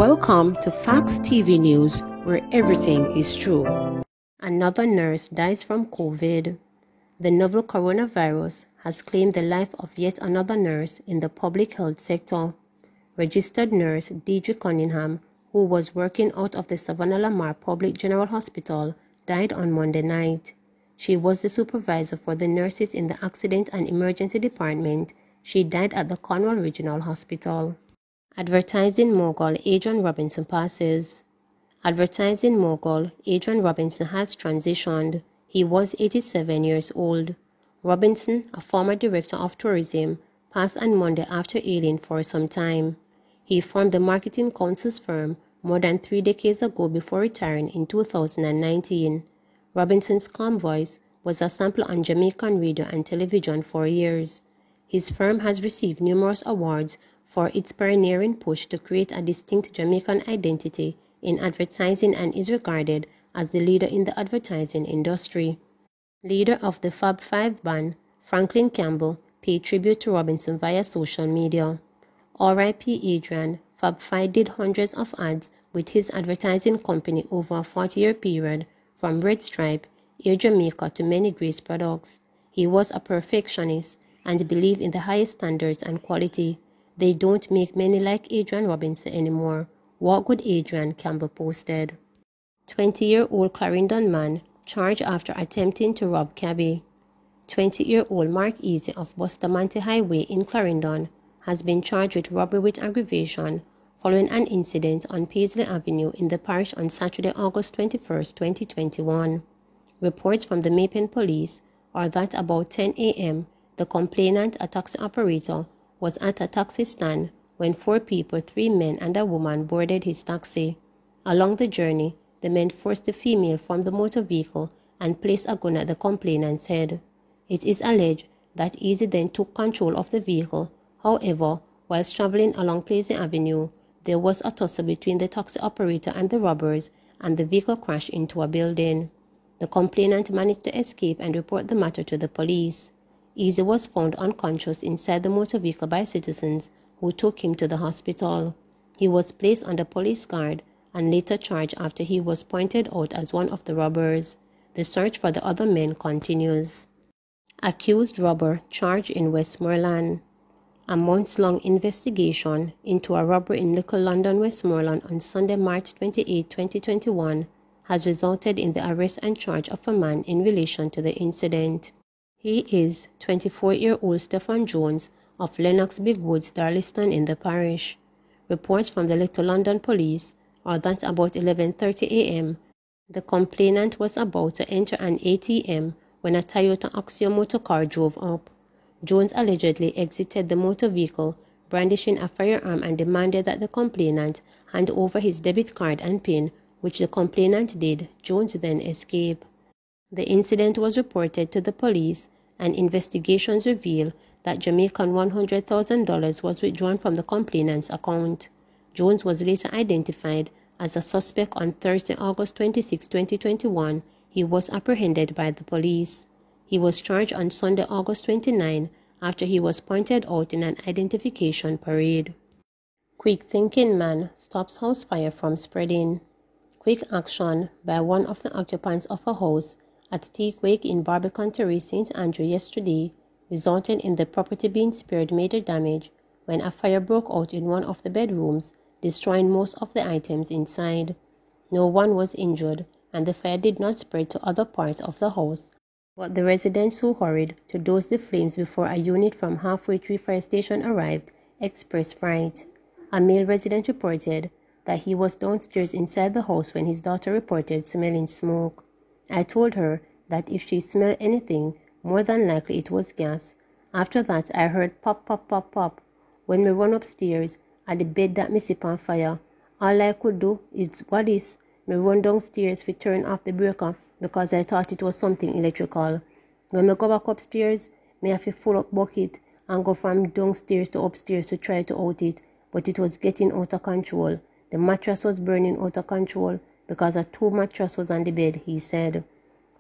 Welcome to Facts TV News, where everything is true. Another nurse dies from COVID. The novel coronavirus has claimed the life of yet another nurse in the public health sector. Registered nurse Deidre Cunningham, who was working out of the Savannah Lamar Public General Hospital, died on Monday night. She was the supervisor for the nurses in the Accident and Emergency Department. She died at the Cornwall Regional Hospital. Advertising mogul Adrian Robinson passes. Advertising mogul Adrian Robinson has transitioned. He was 87 years old. Robinson, a former director of tourism, passed on Monday after ailing for some time. He formed the Marketing Council's firm more than 3 decades ago before retiring in 2019. Robinson's calm voice was a sample on Jamaican radio and television for years. His firm has received numerous awards for its pioneering push to create a distinct Jamaican identity in advertising and is regarded as the leader in the advertising industry. Leader of the Fab Five band, Franklin Campbell, paid tribute to Robinson via social media. R.I.P. Adrian, Fab Five did hundreds of ads with his advertising company over a 40-year period, from Red Stripe, Air Jamaica to many Grace products. He was a perfectionist and believed in the highest standards and quality. They don't make many like Adrian Robinson anymore. What good Adrian, Campbell posted. 20-year-old Clarendon man charged after attempting to rob cabbie. 20-year-old Mark Easy of Bustamante Highway in Clarendon has been charged with robbery with aggravation following an incident on Paisley Avenue in the parish on Saturday, August 21, 2021. Reports from the Mapen police are that about 10 a.m., the complainant, a taxi operator, was at a taxi stand when 4 people, 3 men and a woman, boarded his taxi. Along the journey, the men forced the female from the motor vehicle and placed a gun at the complainant's head. It is alleged that Easy then took control of the vehicle. However, whilst traveling along Paisley Avenue, there was a tussle between the taxi operator and the robbers, and the vehicle crashed into a building. The complainant managed to escape and report the matter to the police. Easy was found unconscious inside the motor vehicle by citizens who took him to the hospital. He was placed under police guard and later charged after he was pointed out as one of the robbers. The search for the other men continues. Accused robber charged in Westmoreland. A months-long investigation into a robbery in Little London, Westmoreland on Sunday, March 28, 2021 has resulted in the arrest and charge of a man in relation to the incident. He is 24-year-old Stephen Jones of Lennox Big Woods, Darliston in the parish. Reports from the Little London police are that about 11:30 a.m., the complainant was about to enter an ATM when a Toyota Axio motor car drove up. Jones allegedly exited the motor vehicle, brandishing a firearm, and demanded that the complainant hand over his debit card and PIN, which the complainant did. Jones then escaped. The incident was reported to the police, and investigations reveal that Jamaican $100,000 was withdrawn from the complainant's account. Jones was later identified as a suspect on Thursday, August 26, 2021. He was apprehended by the police. He was charged on Sunday, August 29, after he was pointed out in an identification parade. Quick-thinking man stops house fire from spreading. Quick action by one of the occupants of a house at Teakwake in Barbican Terrace, St. Andrew yesterday resulted in the property being spared major damage when a fire broke out in one of the bedrooms, destroying most of the items inside. No one was injured, and the fire did not spread to other parts of the house, but the residents who hurried to douse the flames before a unit from Halfway Tree Fire Station arrived expressed fright. A male resident reported that he was downstairs inside the house when his daughter reported smelling smoke. I told her that if she smelled anything, more than likely it was gas. After that, I heard pop, pop, pop, pop. When me run upstairs, at the bed that me sip on fire, all I could do is, me run downstairs to turn off the breaker because I thought it was something electrical. When me go back upstairs, me have to full up bucket and go from downstairs to upstairs to try to out it, but it was getting out of control. The mattress was burning out of control because a 2 mattress was on the bed, he said.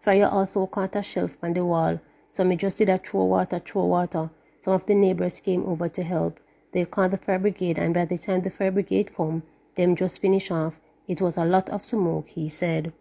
Fire also caught a shelf on the wall, so me just did a throw water. Some of the neighbors came over to help. They called the fire brigade, and by the time the fire brigade come, Them just finish off. It was a lot of smoke, he said.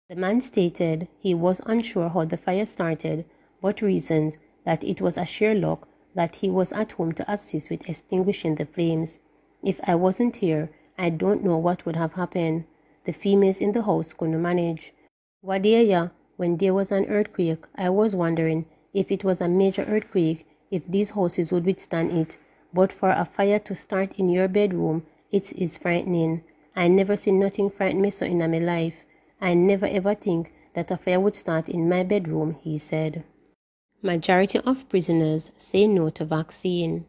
The man stated he was unsure how the fire started, but reasoned that it was a sheer luck that he was at home to assist with extinguishing the flames. If I wasn't here, I don't know what would have happened. The females in the house couldn't manage. Wadia, when there was an earthquake, I was wondering if it was a major earthquake, if these houses would withstand it. But for a fire to start in your bedroom, it is frightening. I never seen nothing frighten me so in my life. I never ever think that a fire would start in my bedroom, he said. Majority of prisoners say no to vaccine.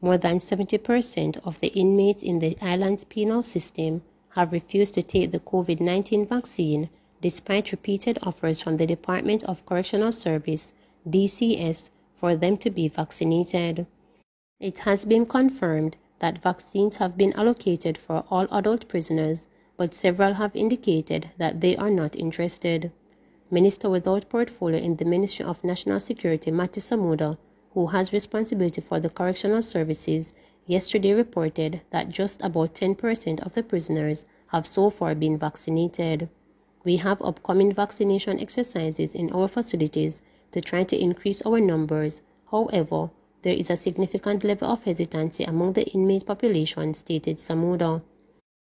More than 70% of the inmates in the island's penal system have refused to take the COVID-19 vaccine despite repeated offers from the Department of Correctional Service, DCS, for them to be vaccinated. It has been confirmed that vaccines have been allocated for all adult prisoners, but several have indicated that they are not interested. Minister without portfolio in the Ministry of National Security, Matthew Samuda, who has responsibility for the correctional services, yesterday reported that just about 10% of the prisoners have so far been vaccinated. We have upcoming vaccination exercises in our facilities to try to increase our numbers. However, there is a significant level of hesitancy among the inmate population, stated Samuda.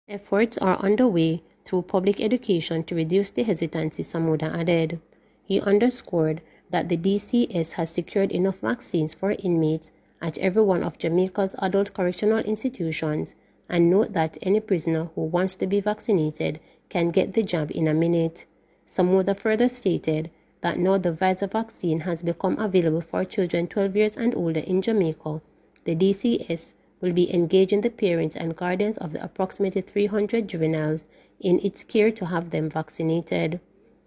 Efforts are underway through public education to reduce the hesitancy, Samuda added. He underscored that the DCS has secured enough vaccines for inmates at every one of Jamaica's adult correctional institutions, and note that any prisoner who wants to be vaccinated can get the jab in a minute. Samuda further stated that now the Pfizer vaccine has become available for children 12 years and older in Jamaica, the DCS will be engaging the parents and guardians of the approximately 300 juveniles in its care to have them vaccinated.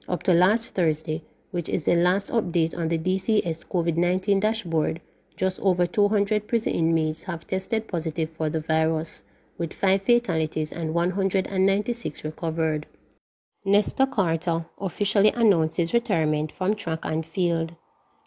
Up to last Thursday, which is the last update on the DCS COVID-19 dashboard, just over 200 prison inmates have tested positive for the virus, with 5 fatalities and 196 recovered. Nestor Carter officially announced his retirement from track and field.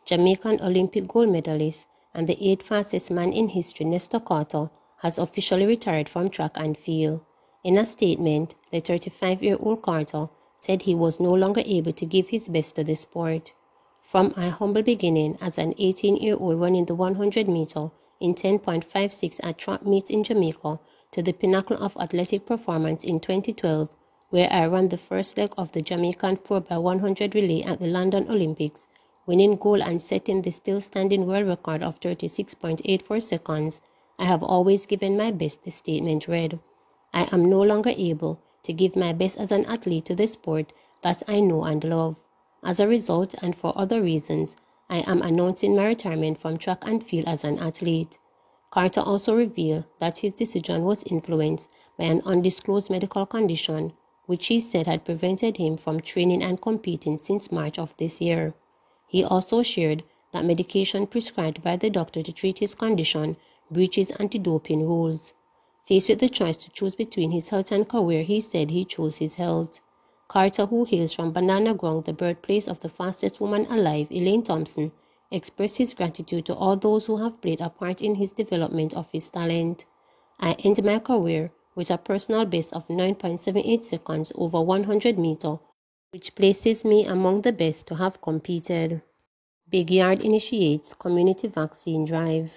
Jamaican Olympic gold medalist and the 8th fastest man in history, Nestor Carter, has officially retired from track and field. In a statement, the 35-year-old Carter said he was no longer able to give his best to the sport. From a humble beginning as an 18-year-old running the 100-meter in 10.56 at track meets in Jamaica to the pinnacle of athletic performance in 2012, where I ran the first leg of the Jamaican 4x100 relay at the London Olympics, winning gold and setting the still-standing world record of 36.84 seconds, I have always given my best, the statement read. I am no longer able to give my best as an athlete to the sport that I know and love. As a result, and for other reasons, I am announcing my retirement from track and field as an athlete. Carter also revealed that his decision was influenced by an undisclosed medical condition, which he said had prevented him from training and competing since March of this year. He also shared that medication prescribed by the doctor to treat his condition breaches anti-doping rules. Faced with the choice to choose between his health and career, he said he chose his health. Carter, who hails from Banana Ground, the birthplace of the fastest woman alive, Elaine Thompson, expressed his gratitude to all those who have played a part in his development of his talent. I end my career with a personal best of 9.78 seconds over 100 meters, which places me among the best to have competed. Big Yard initiates community vaccine drive.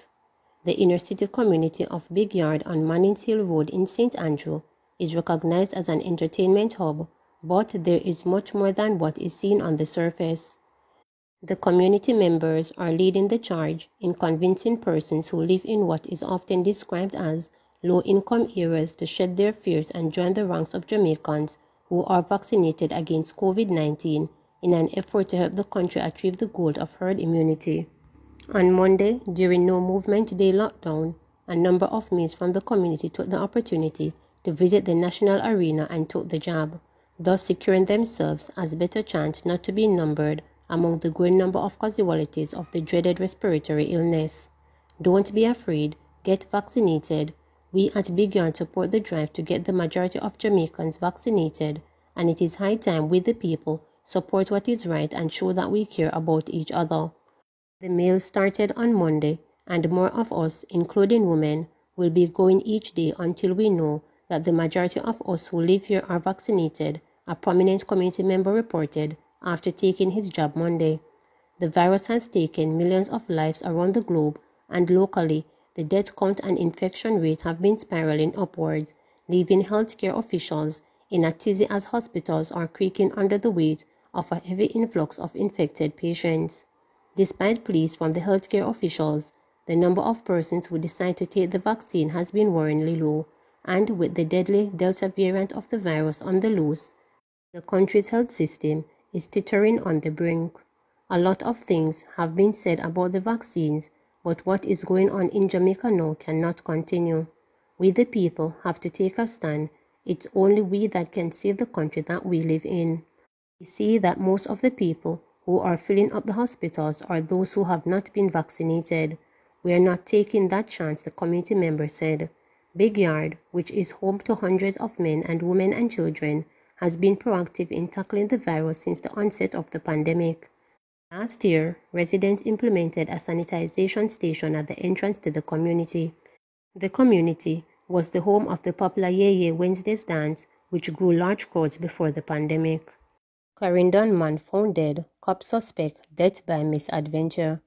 The inner city community of Big Yard on Mannings Hill Road in St. Andrew is recognized as an entertainment hub, but there is much more than what is seen on the surface. The community members are leading the charge in convincing persons who live in what is often described as low-income areas to shed their fears and join the ranks of Jamaicans who are vaccinated against COVID-19 in an effort to help the country achieve the goal of herd immunity. On Monday, during No Movement Day lockdown, a number of males from the community took the opportunity to visit the National Arena and took the jab, thus securing themselves as better chance not to be numbered among the growing number of casualties of the dreaded respiratory illness. Don't be afraid, get vaccinated. We at Big Yard support the drive to get the majority of Jamaicans vaccinated, and it is high time we the people support what is right and show that we care about each other. The mail started on Monday, and more of us, including women, will be going each day until we know that the majority of us who live here are vaccinated, a prominent community member reported after taking his jab Monday. The virus has taken millions of lives around the globe, and locally, the death count and infection rate have been spiraling upwards, leaving healthcare officials in a tizzy as hospitals are creaking under the weight of a heavy influx of infected patients. Despite pleas from the healthcare officials, the number of persons who decide to take the vaccine has been worryingly low, and with the deadly Delta variant of the virus on the loose, the country's health system is teetering on the brink. A lot of things have been said about the vaccines, but what is going on in Jamaica now cannot continue. We the people have to take a stand. It's only we that can save the country that we live in. We see that most of the people who are filling up the hospitals are those who have not been vaccinated. We are not taking that chance, the committee member said. Big Yard, which is home to hundreds of men and women and children, has been proactive in tackling the virus since the onset of the pandemic. Last year, residents implemented a sanitization station at the entrance to the community. The community was the home of the popular Yeye Wednesday's dance, which drew large crowds before the pandemic. Clarendon man found dead, cops suspect death by misadventure.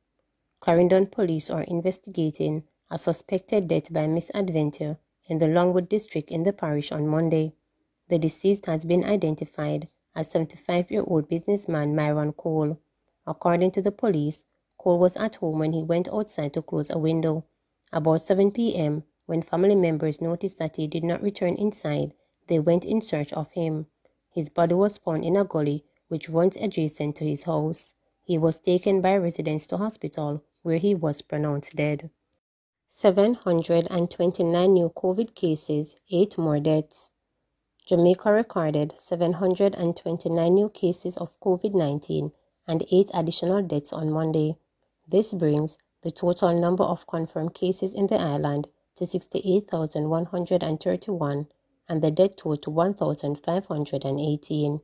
Clarendon police are investigating a suspected death by misadventure in the Longwood district in the parish on Monday. The deceased has been identified as 75-year-old businessman Myron Cole. According to the police, Cole was at home when he went outside to close a window. About 7 p.m., when family members noticed that he did not return inside, they went in search of him. His body was found in a gully which runs adjacent to his house. He was taken by residents to hospital, where he was pronounced dead. 729 new COVID cases, 8 more deaths. Jamaica recorded 729 new cases of COVID-19 and 8 additional deaths on Monday. This brings the total number of confirmed cases in the island to 68,131 and the death toll to 1,518.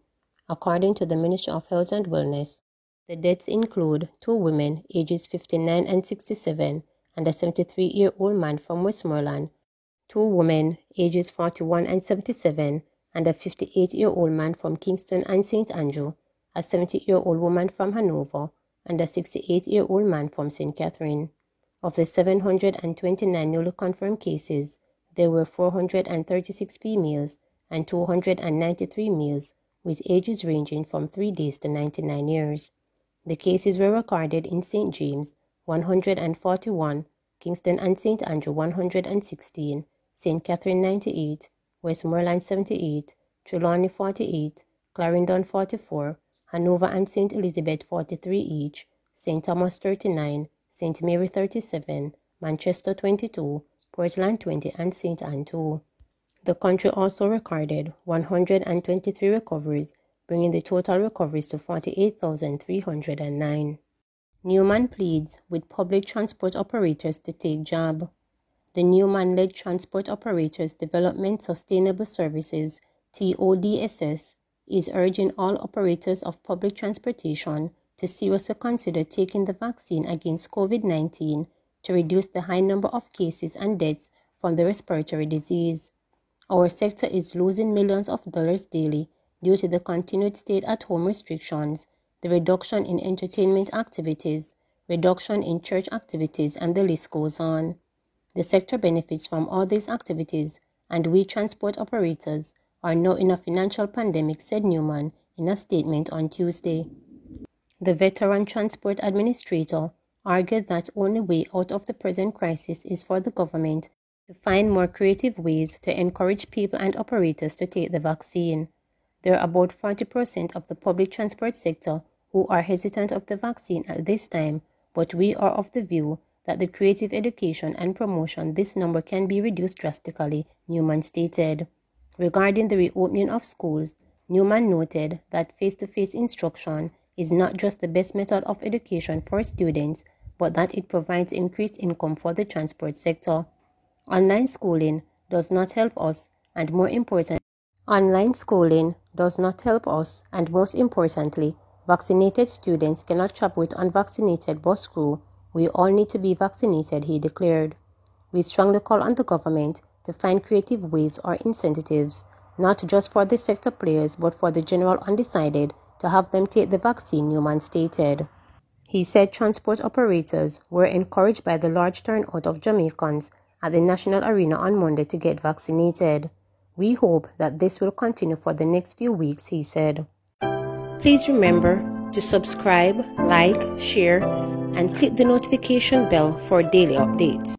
According to the Ministry of Health and Wellness, the deaths include 2 women ages 59 and 67 and a 73-year-old man from Westmoreland, 2 women ages 41 and 77 and a 58-year-old man from Kingston and St. Andrew, a 70-year-old woman from Hanover, and a 68-year-old man from St. Catherine. Of the 729 newly confirmed cases, there were 436 females and 293 males, with ages ranging from 3 days to 99 years. The cases were recorded in St. James, 141, Kingston and St. Andrew, 116, St. Catherine, 98, Westmoreland, 78, Trelawney, 48, Clarendon, 44, Hanover and St. Elizabeth, 43 each, St. Thomas, 39, St. Mary, 37, Manchester, 22, Portland, 20, and St. Ann, 2. The country also recorded 123 recoveries, bringing the total recoveries to 48,309. Newman pleads with public transport operators to take jab. The Newman-led Transport Operators Development Sustainable Services, TODSS, is urging all operators of public transportation to seriously consider taking the vaccine against COVID-19 to reduce the high number of cases and deaths from the respiratory disease. Our sector is losing millions of dollars daily due to the continued stay-at-home restrictions, the reduction in entertainment activities, reduction in church activities, and the list goes on. The sector benefits from all these activities, and we transport operators are now in a financial pandemic, said Newman in a statement on Tuesday. The veteran transport administrator argued that only way out of the present crisis is for the government to find more creative ways to encourage people and operators to take the vaccine. There are about 40% of the public transport sector who are hesitant of the vaccine at this time, but we are of the view that the creative education and promotion this number can be reduced drastically, Newman stated. Regarding the reopening of schools, Newman noted that face-to-face instruction is not just the best method of education for students, but that it provides increased income for the transport sector. Online schooling does not help us, and most importantly, vaccinated students cannot travel with unvaccinated bus crew. We all need to be vaccinated, he declared. We strongly call on the government to find creative ways or incentives, not just for the sector players but for the general undecided, to have them take the vaccine, Newman stated. He said transport operators were encouraged by the large turnout of Jamaicans at the National Arena on Monday to get vaccinated. We hope that this will continue for the next few weeks, he said. Please remember to subscribe, like, share, and click the notification bell for daily updates.